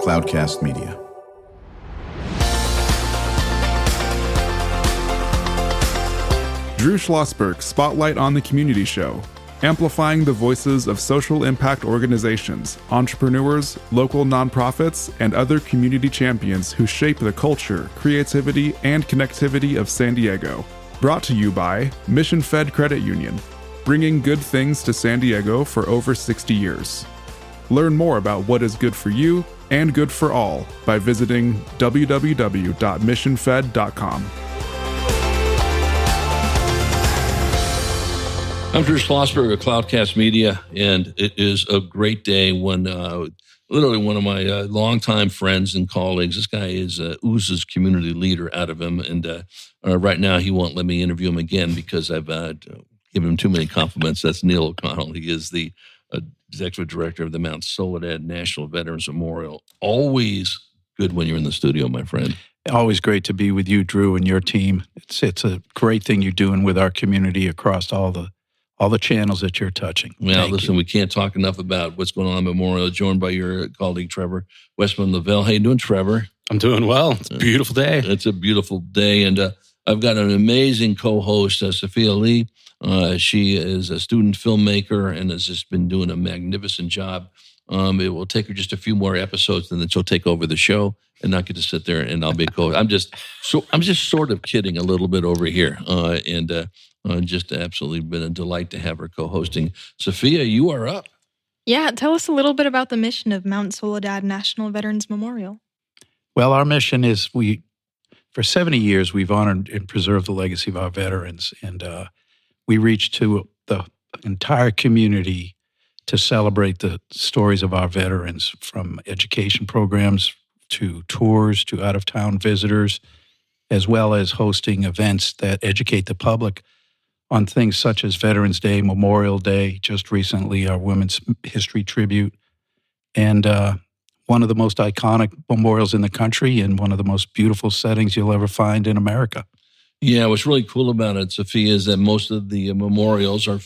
Cloudcast Media. Drew Schlosberg Spotlight on the Community Show, amplifying the voices of social impact organizations, entrepreneurs, local nonprofits, and other community champions who shape the culture, creativity, and connectivity of San Diego. Brought to you by Mission Fed Credit Union, bringing good things to San Diego for over 60 years. Learn more about what is good for you and good for all by visiting www.missionfed.com. I'm Drew Schlosberg of Cloudcast Media, and it is a great day when literally one of my longtime friends and colleagues, this guy oozes community leader out of him, and right now he won't let me interview him again because I've given him too many compliments. That's Neil O'Connell. He is the executive director of the Mount Soledad National Veterans Memorial. Always good when you're in the studio, my friend. Always great to be with you, Drew, and your team. It's a great thing you're doing with our community across all the channels that you're touching. Well, listen, we can't talk enough about what's going on at Memorial, joined by your colleague, Trevor Wessman-Lavelle. How you doing, Trevor? I'm doing well. It's a beautiful day. It's a beautiful day, and I've got an amazing co-host, Sophia Lee. She is a student filmmaker and has just been doing a magnificent job. It will take her just a few more episodes, and then she'll take over the show and not get to sit there and I'll be I'm just sort of kidding a little bit over here, and just absolutely been a delight to have her co-hosting. Sophia, you are up. Yeah, tell us a little bit about the mission of Mount Soledad National Veterans Memorial. Well, our mission is for 70 years, we've honored and preserved the legacy of our veterans, and we reach to the entire community to celebrate the stories of our veterans, from education programs to tours to out-of-town visitors, as well as hosting events that educate the public on things such as Veterans Day, Memorial Day, just recently our Women's History Tribute, and one of the most iconic memorials in the country and one of the most beautiful settings you'll ever find in America. Yeah, what's really cool about it, Sophia, is that most of the memorials are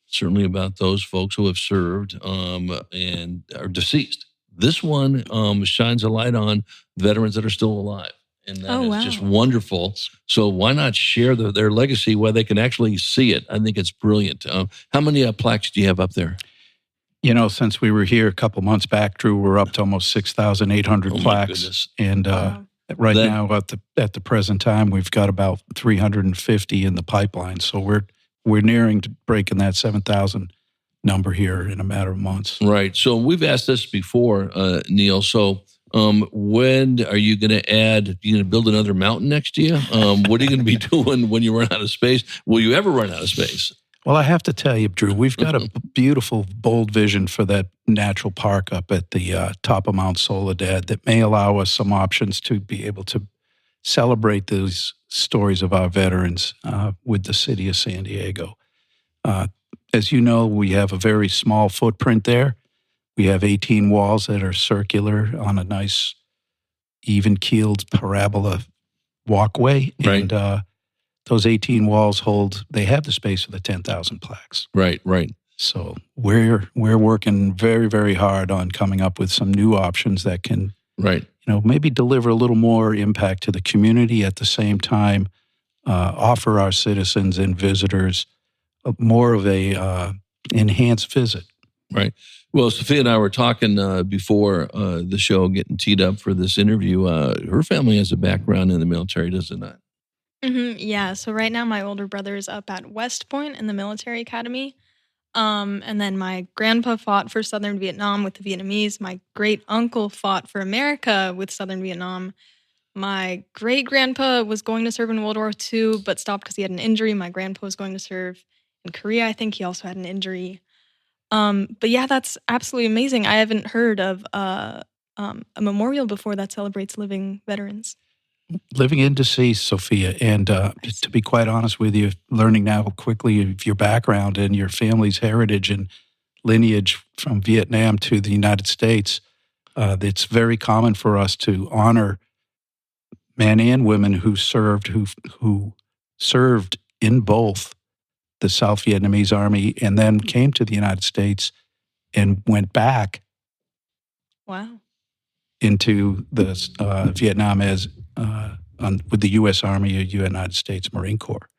certainly about those folks who have served and are deceased. This one shines a light on veterans that are still alive. And that is just wonderful. So why not share their legacy where they can actually see it? I think it's brilliant. How many plaques do you have up there? You know, since we were here a couple months back, Drew, we're up to almost 6,800 plaques. And right now, at the present time, we've got about 350 in the pipeline. So we're nearing to breaking that 7,000 number here in a matter of months. Right. So we've asked this before, Neil. So when are you going to add? You going to build another mountain next year? What are you going to be doing when you run out of space? Will you ever run out of space? Well, I have to tell you, Drew, we've got a beautiful, bold vision for that natural park up at the top of Mount Soledad that may allow us some options to be able to celebrate those stories of our veterans with the city of San Diego. As you know, we have a very small footprint there. We have 18 walls that are circular on a nice, even-keeled parabola walkway. Right. And those 18 walls they have the space for the 10,000 plaques. Right. So we're working very, very hard on coming up with some new options that can, maybe deliver a little more impact to the community, at the same time offer our citizens and visitors more of a enhanced visit. Right. Well, Sophia and I were talking before the show, getting teed up for this interview. Her family has a background in the military, does it not? Mm-hmm, yeah. So right now, my older brother is up at West Point in the military academy. And then my grandpa fought for Southern Vietnam with the Vietnamese. My great uncle fought for America with Southern Vietnam. My great grandpa was going to serve in World War II, but stopped because he had an injury. My grandpa was going to serve in Korea. I think he also had an injury. But yeah, that's absolutely amazing. I haven't heard of a memorial before that celebrates living veterans. Living and deceased, Sophia. And to be quite honest with you, learning now quickly of your background and your family's heritage and lineage from Vietnam to the United States, it's very common for us to honor men and women who served in both the South Vietnamese Army and then came to the United States and went back. Wow. into the Vietnam as with the U.S. Army or United States Marine Corps.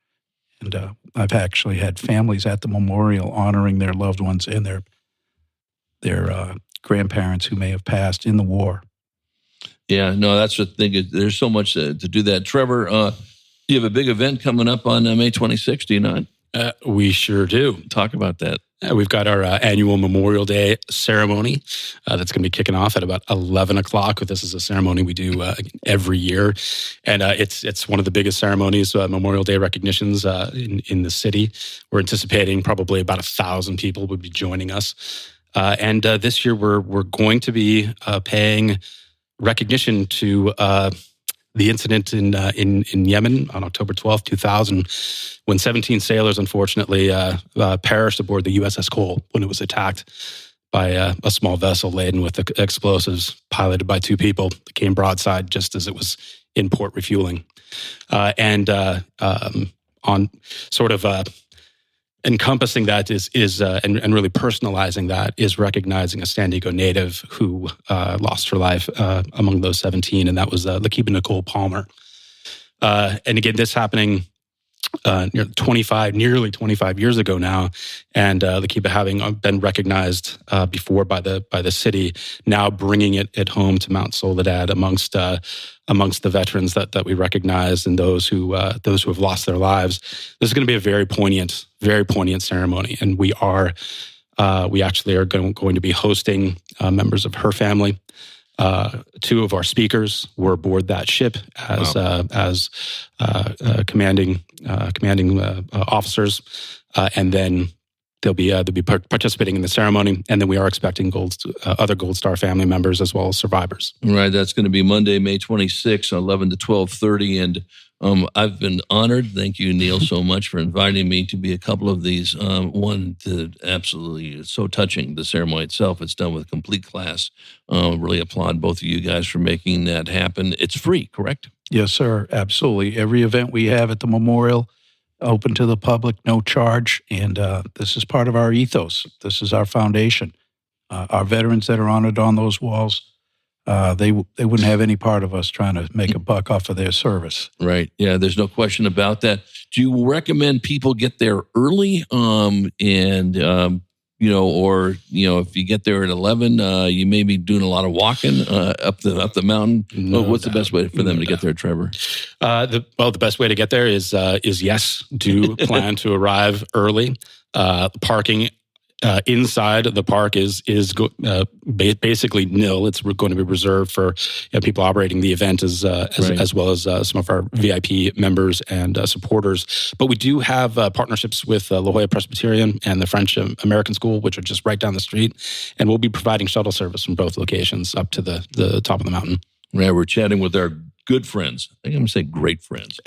And I've actually had families at the memorial honoring their loved ones and their grandparents who may have passed in the war. Yeah, no, that's the thing. There's so much to do that. Trevor, you have a big event coming up on May 26th, do you not? We sure do. Talk about that. We've got our annual Memorial Day ceremony that's going to be kicking off at about 11 o'clock. This is a ceremony we do every year. And it's one of the biggest ceremonies, Memorial Day recognitions in the city. We're anticipating probably about 1,000 people would be joining us. And this year we're going to be paying recognition to the incident in Yemen on October 12th, 2000, when 17 sailors unfortunately perished aboard the USS Cole when it was attacked by a small vessel laden with explosives, piloted by 2 people that came broadside just as it was in port refueling. And on sort of encompassing that is and really personalizing that is recognizing a San Diego native who lost her life among those 17, and that was Lakiba Nicole Palmer. And again, this happening nearly 25 years ago now, and Lakiba having been recognized before by the city, now bringing it home to Mount Soledad amongst the veterans that we recognize and those who have lost their lives. This is going to be a very poignant ceremony, and we actually are going to be hosting members of her family. 2 of our speakers were aboard that ship as commanding officers, and then they'll be participating in the ceremony. And then we are expecting other Gold Star family members as well as survivors. Right, that's going to be Monday, May 26th, 11 to 12:30, and I've been honored. Thank you, Neil, so much for inviting me to be a couple of these. It's so touching, the ceremony itself. It's done with complete class. Really applaud both of you guys for making that happen. It's free, correct? Yes, sir. Absolutely. Every event we have at the memorial, open to the public, no charge. And this is part of our ethos. This is our foundation. Our veterans that are honored on those walls, they wouldn't have any part of us trying to make a buck off of their service. Right. Yeah, there's no question about that. Do you recommend people get there early? If you get there at 11, you may be doing a lot of walking up the mountain. What's the best way for them to get there, Trevor? The best way to get there is yes, do plan to arrive early. Parking inside the park is basically nil. It's going to be reserved for people operating the event as well as some of our VIP members and supporters. But we do have partnerships with La Jolla Presbyterian and the French American School, which are just right down the street, and we'll be providing shuttle service from both locations up to the top of the mountain. Yeah, we're chatting with our good friends. I think I'm going to say great friends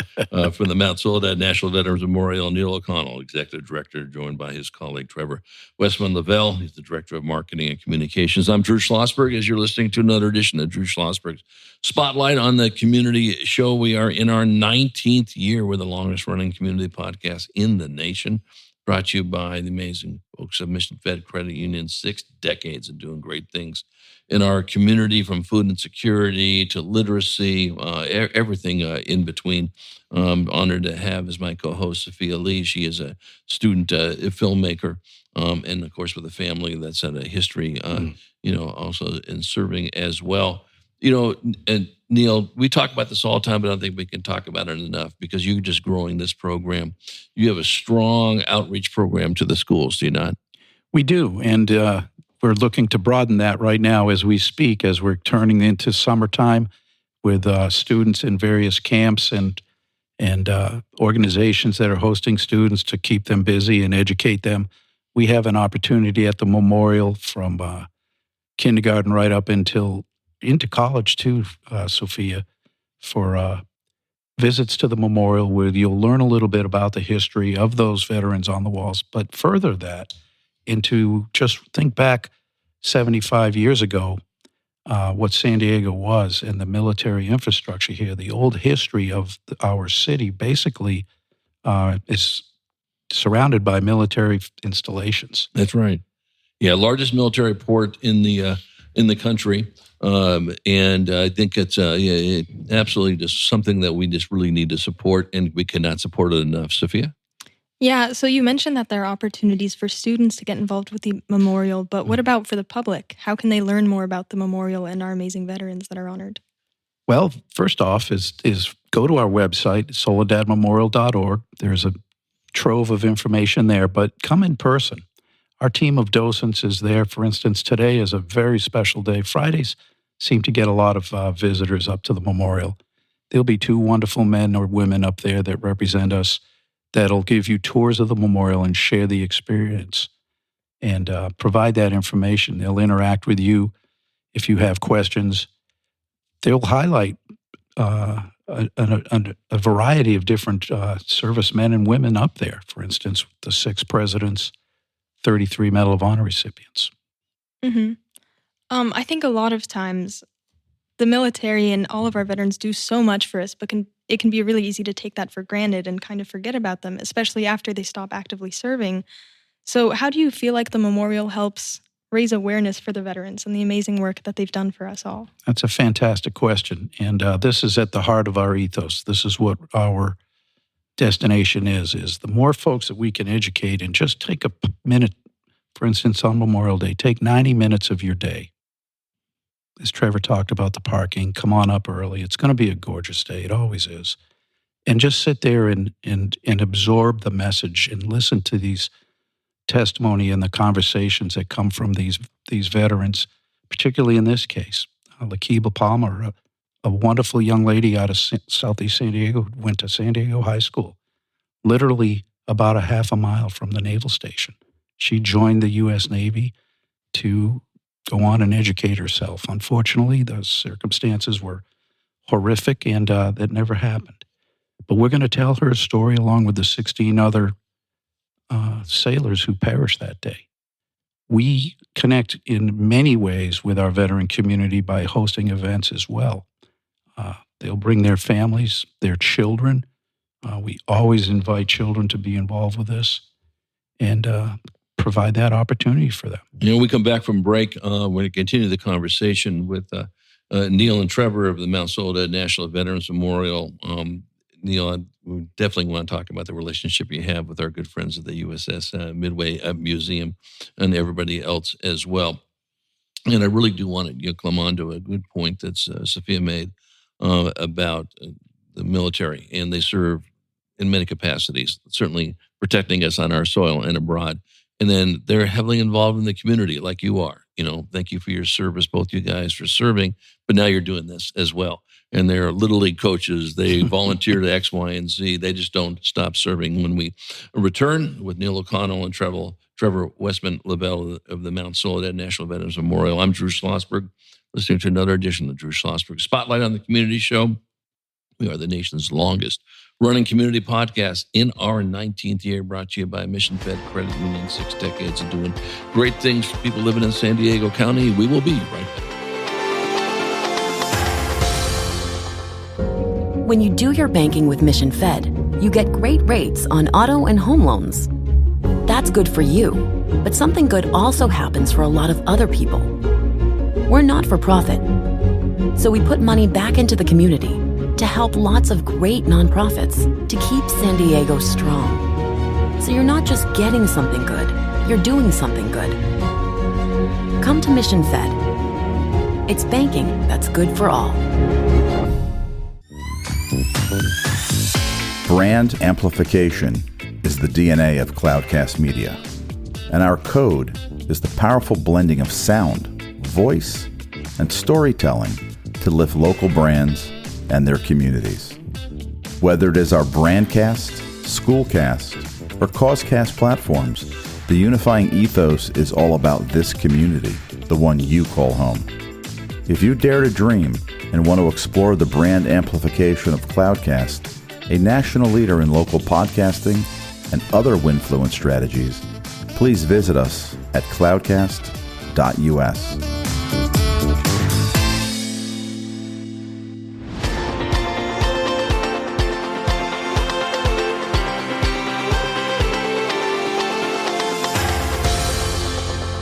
from the Mount Soledad National Veterans Memorial. Neil O'Connell, Executive Director, joined by his colleague Trevor Wessman-Lavelle. He's the Director of Marketing and Communications. I'm Drew Schlosberg, as you're listening to another edition of Drew Schlosberg's Spotlight on the Community Show. We are in our 19th year. We're the longest-running community podcast in the nation, brought to you by the amazing folks of Mission Fed Credit Union. 6 decades of doing great things in our community, from food insecurity to literacy, everything in between. Honored to have as my co-host Sophia Lee. She is a student filmmaker, and of course with a family that's had a history, also in serving as well. And Neil, we talk about this all the time, but I don't think we can talk about it enough, because you're just growing this program. You have a strong outreach program to the schools, do you not? We do, and we're looking to broaden that right now as we speak, as we're turning into summertime with students in various camps and organizations that are hosting students to keep them busy and educate them. We have an opportunity at the memorial from kindergarten right up into college too, Sophia, for visits to the memorial where you'll learn a little bit about the history of those veterans on the walls, but further that into just think back 75 years ago, what San Diego was and the military infrastructure here. The old history of our city basically is surrounded by military installations. That's right. Yeah, largest military port in the in the country. And I think it's absolutely just something that we just really need to support, and we cannot support it enough. Sophia? Yeah, so you mentioned that there are opportunities for students to get involved with the memorial, but what about for the public? How can they learn more about the memorial and our amazing veterans that are honored? Well, first off is go to our website, soledadmemorial.org. There's a trove of information there, but come in person. Our team of docents is there. For instance, today is a very special day. Fridays seem to get a lot of visitors up to the memorial. There'll be 2 wonderful men or women up there that represent us that'll give you tours of the memorial and share the experience and provide that information. They'll interact with you if you have questions. They'll highlight a variety of different servicemen and women up there. For instance, the 6 presidents, 33 Medal of Honor recipients. Mm-hmm. I think a lot of times the military and all of our veterans do so much for us, but it can be really easy to take that for granted and kind of forget about them, especially after they stop actively serving. So how do you feel like the memorial helps raise awareness for the veterans and the amazing work that they've done for us all? That's a fantastic question. And this is at the heart of our ethos. This is what our destination is the more folks that we can educate, and just take a minute, for instance, on Memorial Day, take 90 minutes of your day. As Trevor talked about the parking, come on up early. It's going to be a gorgeous day. It always is. And just sit there and absorb the message and listen to these testimony and the conversations that come from these veterans, particularly in this case. Lakiba Palmer, a wonderful young lady out of Southeast San Diego, went to San Diego High School, literally about a half a mile from the naval station. She joined the US Navy to go on and educate herself. Unfortunately, those circumstances were horrific, and that never happened. But we're going to tell her story along with the 16 other sailors who perished that day. We connect in many ways with our veteran community by hosting events as well. They'll bring their families, their children. We always invite children to be involved with this and provide that opportunity for them. We come back from break. We're going to continue the conversation with Neil and Trevor of the Mount Soledad National Veterans Memorial. Neil, we definitely want to talk about the relationship you have with our good friends at the USS Midway Museum and everybody else as well. And I really do want to come on to a good point that Sophia made about the military, and they serve in many capacities, certainly protecting us on our soil and abroad. And then they're heavily involved in the community like you are. Thank you for your service, both you guys, for serving, but now you're doing this as well. And they're Little League coaches. They volunteer to X, Y, and Z. They just don't stop serving. When we return with Neil O'Connell and Trevor Wessman-Lavelle of the Mount Soledad National Veterans Memorial, I'm Drew Schlosberg, listening to another edition of the Drew Schlosberg Spotlight on the Community Show. We are the nation's longest running community podcast in our 19th year, brought to you by Mission Fed Credit Union, 6 decades of doing great things for people living in San Diego County. We will be right back. When you do your banking with Mission Fed, you get great rates on auto and home loans. That's good for you, but something good also happens for a lot of other people. We're not for profit, so we put money back into the community to help lots of great nonprofits to keep San Diego strong. So you're not just getting something good, you're doing something good. Come to Mission Fed. It's banking that's good for all. Brand amplification is the DNA of Cloudcast Media, and our code is the powerful blending of sound, voice, and storytelling to lift local brands and their communities. Whether it is our Brandcast, Schoolcast, or Causecast platforms, the unifying ethos is all about this community, the one you call home. If you dare to dream and want to explore the brand amplification of Cloudcast, a national leader in local podcasting and other Winfluence strategies, please visit us at cloudcast.us.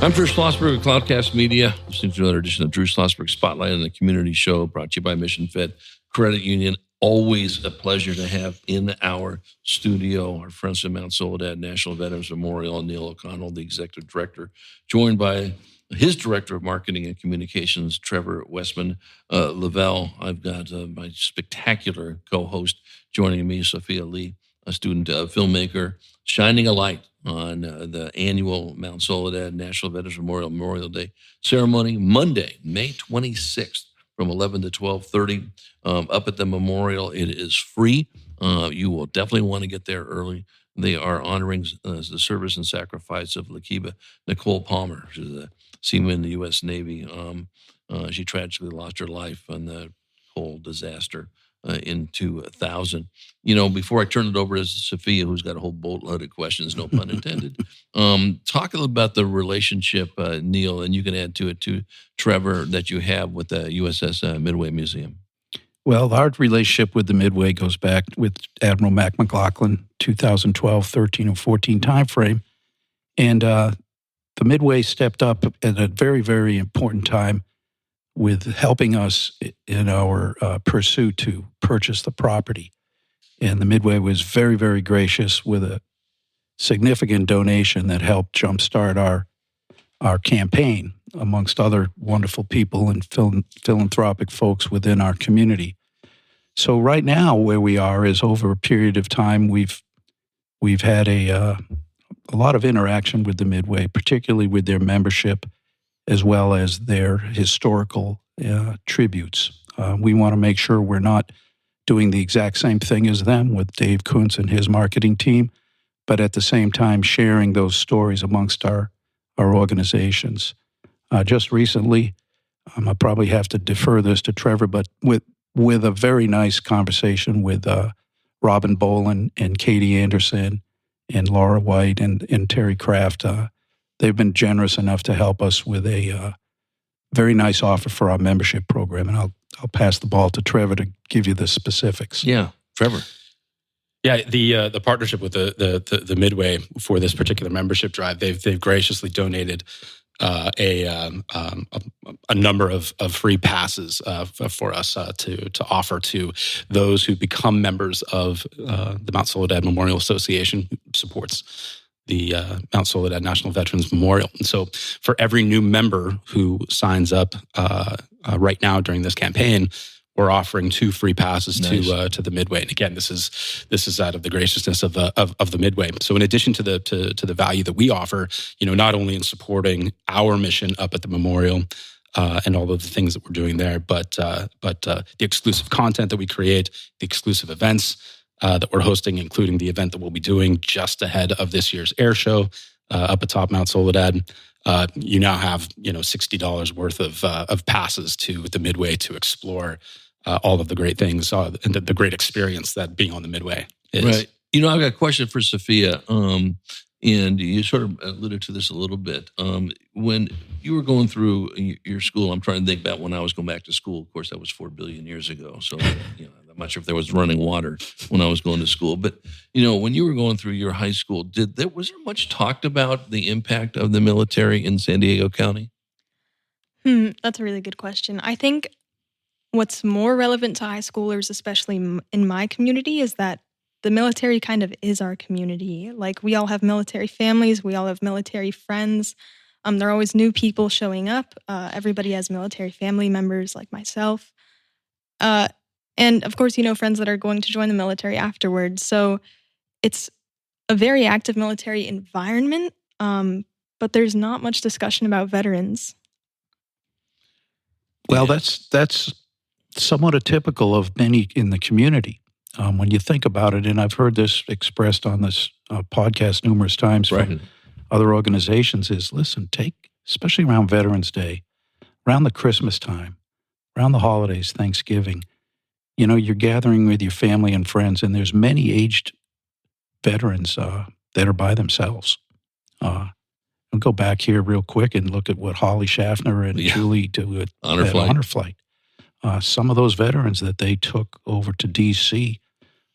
I'm Drew Schlosberg of Cloudcast Media, listening to another edition of Drew Schlosberg Spotlight on the Community Show, brought to you by Mission Fed Credit Union. Always a pleasure to have in our studio our friends from Mount Soledad National Veterans Memorial, Neil O'Connell, the executive director, joined by his director of marketing and communications, Trevor Wessman-Lavelle. I've got my spectacular co-host joining me, Sophia Lee, a student filmmaker, shining a light on the annual Mount Soledad National Veterans Memorial Day ceremony, Monday, May 26th, from 11 to 12:30, up at the memorial. It is free. You will definitely want to get there early. They are honoring the service and sacrifice of Lakiba Nicole Palmer. She's a seaman in the US Navy. She tragically lost her life on the Cole disaster in 2000. Before I turn it over to Sophia, who's got a whole boatload of questions, no pun intended, talk a little about the relationship, Neil, and you can add to it too, Trevor, that you have with the USS Midway Museum. Well, our relationship with the Midway goes back with Admiral Mac McLaughlin, 2012, 13, and 14 timeframe. And the Midway stepped up at a very, very important time with helping us in our pursuit to purchase the property. And the Midway was very, very gracious with a significant donation that helped jumpstart our campaign, amongst other wonderful people and philanthropic folks within our community. So right now, where we are is over a period of time, we've had a lot of interaction with the Midway, particularly with their membership, as well as their historical tributes. We want to make sure we're not doing the exact same thing as them with Dave Kuntz and his marketing team, but at the same time sharing those stories amongst our organizations. Just recently, I probably have to defer this to Trevor, but with a very nice conversation with Robin Boland and Katie Anderson and Laura White and Terry Kraft, they've been generous enough to help us with a very nice offer for our membership program. And I'll pass the ball to Trevor to give you the specifics. Yeah, Trevor. Yeah, the partnership with the Midway for this particular membership drive, they've graciously donated a number of free passes for us to offer to those who become members of the Mount Soledad Memorial Association, who supports the Mount Soledad National Veterans Memorial. And so for every new member who signs up right now during this campaign, we're offering 2 free passes to the Midway. And again, this is out of the graciousness of the Midway. So in addition to the value that we offer, not only in supporting our mission up at the memorial and all of the things that we're doing there, but the exclusive content that we create, the exclusive events that we're hosting, including the event that we'll be doing just ahead of this year's air show up atop Mount Soledad. You now have $60 worth of passes to the Midway to explore all of the great things and the great experience that being on the Midway is. Right. I've got a question for Sophia, and you sort of alluded to this a little bit. When you were going through your school, I'm trying to think about when I was going back to school. Of course, that was 4 billion years ago. So, I'm not sure if there was running water when I was going to school. But, when you were going through your high school, was there much talked about the impact of the military in San Diego County? That's a really good question. I think what's more relevant to high schoolers, especially in my community, is that the military kind of is our community. Like, we all have military families. We all have military friends. There are always new people showing up. Everybody has military family members like myself. And of course, friends that are going to join the military afterwards. So it's a very active military environment, but there's not much discussion about veterans. Well, that's somewhat atypical of many in the community. When you think about it, and I've heard this expressed on this podcast numerous times from other organizations, is listen, especially around Veterans Day, around the Christmas time, around the holidays, Thanksgiving, you're gathering with your family and friends, and there's many aged veterans that are by themselves. I'll go back here real quick and look at what Holly Schaffner and Julie do at Honor Flight. Some of those veterans that they took over to D.C.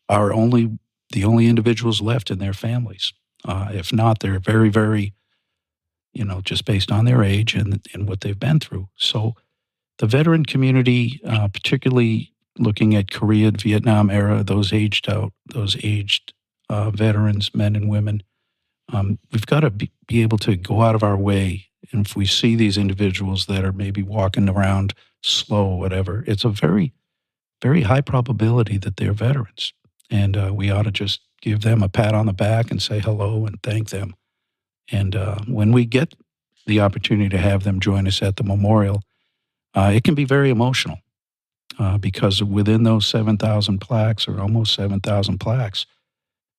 are the only individuals left in their families. If not, they're very, very, just based on their age and what they've been through. So the veteran community, particularly looking at Korea, Vietnam era, those aged veterans, men and women, we've got to be able to go out of our way. And if we see these individuals that are maybe walking around slow or whatever, it's a very, very high probability that they're veterans. And we ought to just give them a pat on the back and say hello and thank them. And when we get the opportunity to have them join us at the memorial, it can be very emotional because within those 7,000 plaques or almost 7,000 plaques,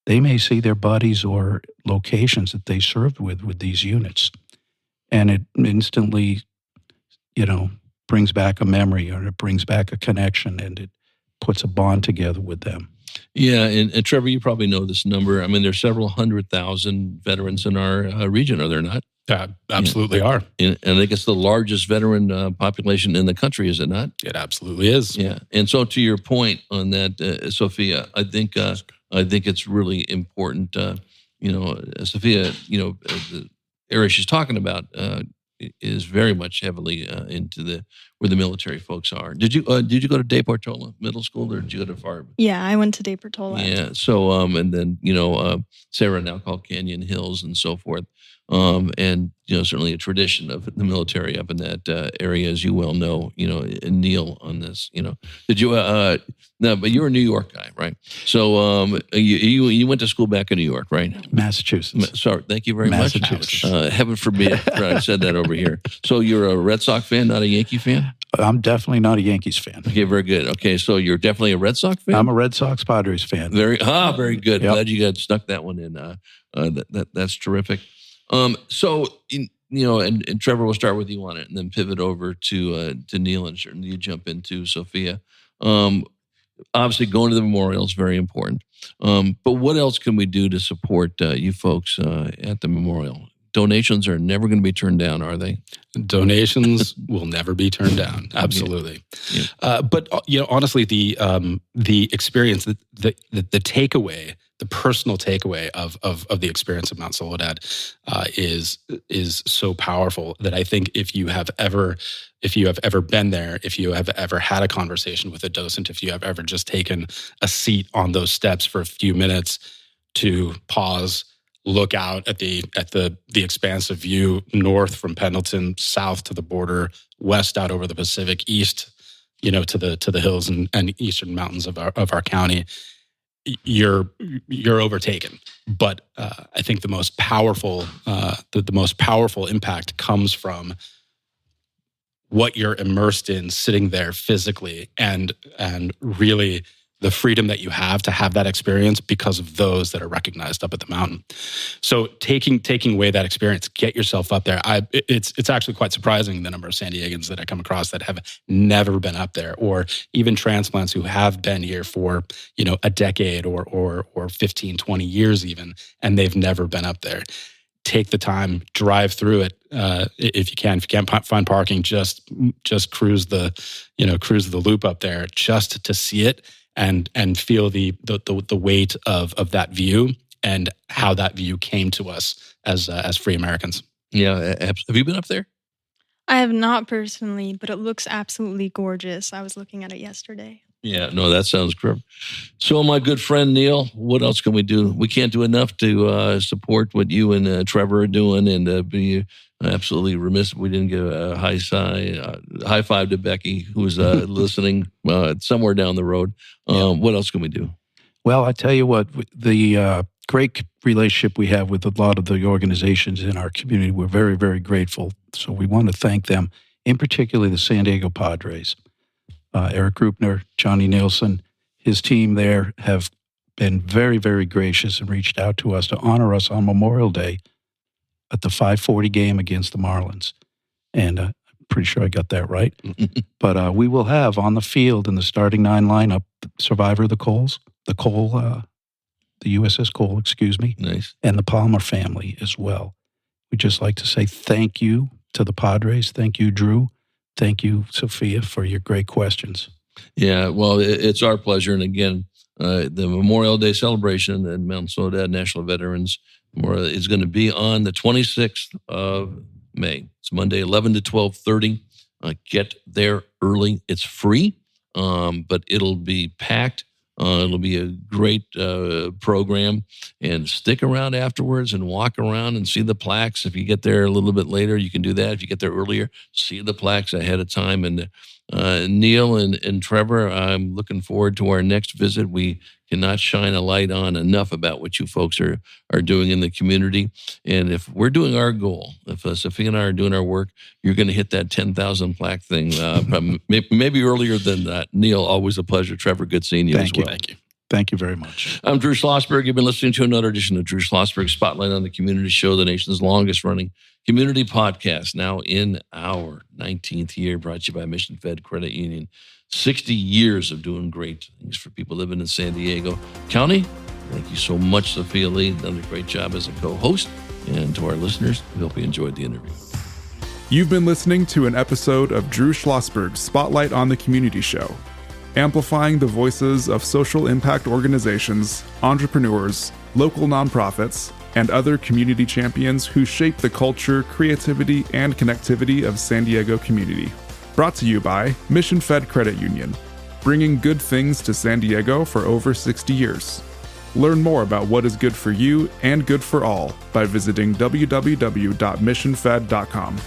they may see their buddies or locations that they served with these units. And it instantly, brings back a memory, or it brings back a connection, and it puts a bond together with them. Yeah, and Trevor, you probably know this number. I mean, there's several 100,000 veterans in our region, are there not? Absolutely are. And I think it's the largest veteran population in the country, is it not? It absolutely is. Yeah. And so to your point on that, Sophia, I think it's really important. Sophia, the area she's talking about is very much heavily into where the military folks are. Did you go to De Portola Middle School, or did you go to Farb? Yeah, I went to De Portola. Yeah. So and then Sarah, now called Canyon Hills, and so forth. And certainly a tradition of the military up in that area, as you well know. And Neil on this. Did you? No, but you're a New York guy, right? So you went to school back in New York, right? Massachusetts. Sorry, thank you very much. Massachusetts. Heaven forbid I said that over here. So you're a Red Sox fan, not a Yankee fan? I'm definitely not a Yankees fan. Okay, very good. Okay, so you're definitely a Red Sox fan? I'm a Red Sox Padres fan. Very good. Yep. Glad you got stuck that one in. That's terrific. And Trevor, we'll start with you on it, and then pivot over to Neil, and certainly you jump into Sophia. Obviously, going to the memorial is very important. But what else can we do to support you folks at the memorial? Donations are never going to be turned down, are they? Donations will never be turned down. Absolutely. Yeah. But honestly, the experience, the takeaway, the personal takeaway of the experience of Mount Soledad is so powerful that I think if you have ever been there, if you have ever had a conversation with a docent, if you have ever just taken a seat on those steps for a few minutes to pause, look out at the expansive view north from Pendleton, south to the border, west out over the Pacific, east, to the hills and eastern mountains of our county, you're overtaken. But I think the most powerful impact comes from what you're immersed in, sitting there physically, and really the freedom that you have to have that experience because of those that are recognized up at the mountain. So taking away that experience, get yourself up there. It's actually quite surprising the number of San Diegans that I come across that have never been up there, or even transplants who have been here for a decade or 15, 20 years even, and they've never been up there. Take the time, drive through it if you can. If you can't find parking, just cruise the loop up there just to see it. And feel the weight of that view and how that view came to us as free Americans. Yeah, have you been up there? I have not personally, but it looks absolutely gorgeous. I was looking at it yesterday. Yeah, no, that sounds great. So, my good friend Neil, what else can we do? We can't do enough to support what you and Trevor are doing, and be absolutely remiss if we didn't give a high five to Becky, who's listening somewhere down the road. What else can we do? Well, I tell you what, the great relationship we have with a lot of the organizations in our community, we're very, very grateful. So we want to thank them, in particular the San Diego Padres. Eric Grupner, Johnny Nielsen, his team there have been very, very gracious and reached out to us to honor us on Memorial Day at the 5:40 game against the Marlins. And I'm pretty sure I got that right. But we will have on the field in the starting 9 lineup, survivor of the Coles, the USS Cole, Nice. And the Palmer family as well. We'd just like to say thank you to the Padres. Thank you, Drew. Thank you, Sophia, for your great questions. Yeah, well, it's our pleasure. And again, the Memorial Day celebration at Mount Soledad National Veterans is going to be on the 26th of May. It's Monday, 11 to 12:30. Get there early. It's free, but it'll be packed. It'll be a great program, and stick around afterwards and walk around and see the plaques. If you get there a little bit later, you can do that. If you get there earlier, see the plaques ahead of time. And Neil and Trevor, I'm looking forward to our next visit. We cannot shine a light on enough about what you folks are doing in the community. And if we're doing our goal, if Sophia and I are doing our work, you're going to hit that 10,000 plaque thing maybe earlier than that. Neil, always a pleasure. Trevor, good seeing you as well. Thank you. Thank you very much. I'm Drew Schlosberg. You've been listening to another edition of Drew Schlosberg Spotlight on the Community Show, the nation's longest running community podcast, now in our 19th year, brought to you by Mission Fed Credit Union. 60 years of doing great things for people living in San Diego County. Thank you so much, Sophia Lee. Done a great job as a co-host. And to our listeners, we hope you enjoyed the interview. You've been listening to an episode of Drew Schlosberg's Spotlight on the Community Show, amplifying the voices of social impact organizations, entrepreneurs, local nonprofits, and other community champions who shape the culture, creativity, and connectivity of San Diego community. Brought to you by Mission Fed Credit Union, bringing good things to San Diego for over 60 years. Learn more about what is good for you and good for all by visiting www.missionfed.com.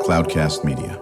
Cloudcast Media.